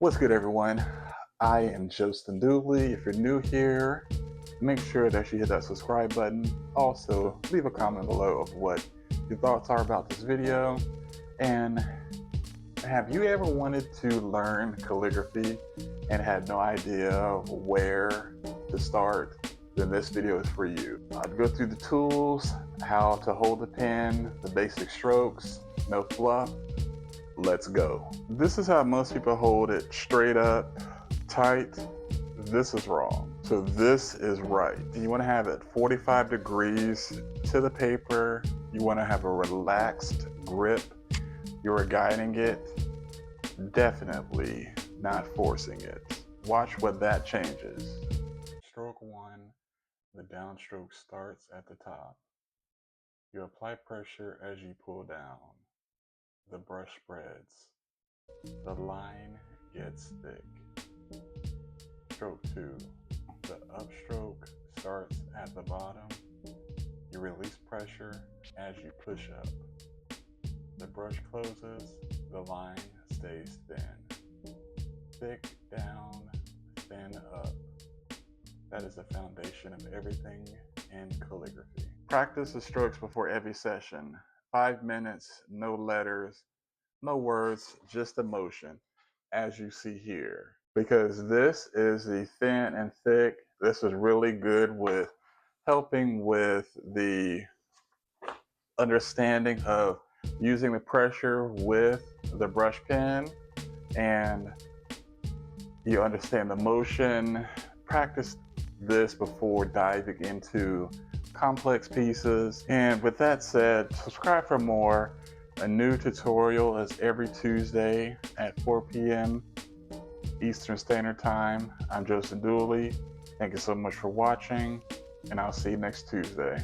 What's good, everyone? I am JostenDooley. If you're new here, make sure that you hit that subscribe button. Also, leave a comment below of what your thoughts are about this video. And have you ever wanted to learn calligraphy and had no idea where to start? Then this video is for you. I'd go through the tools, how to hold the pen, the basic strokes, no fluff. Let's go. This is how most people hold it: straight up, tight. This is wrong. So this is right. You want to have it 45 degrees to the paper. You want to have a relaxed grip. You're guiding it, definitely not forcing it. Watch what that changes. Stroke one, the downstroke starts at the top. You apply pressure as you pull down. The brush spreads. The line gets thick. Stroke 2. The upstroke starts at the bottom. You release pressure as you push up. The brush closes. The line stays thin. Thick down, thin up. That is the foundation of everything in calligraphy. Practice the strokes before every session. 5 minutes, no letters, no words, just emotion, as you see here. Because this is the thin and thick. This is really good with helping with the understanding of using the pressure with the brush pen, and you understand the motion. Practice this before diving into complex pieces. And with that said, subscribe for more. A new tutorial is every Tuesday at 4 p.m. Eastern Standard Time. I'm JostenDooley. Thank you so much for watching, and I'll see you next Tuesday.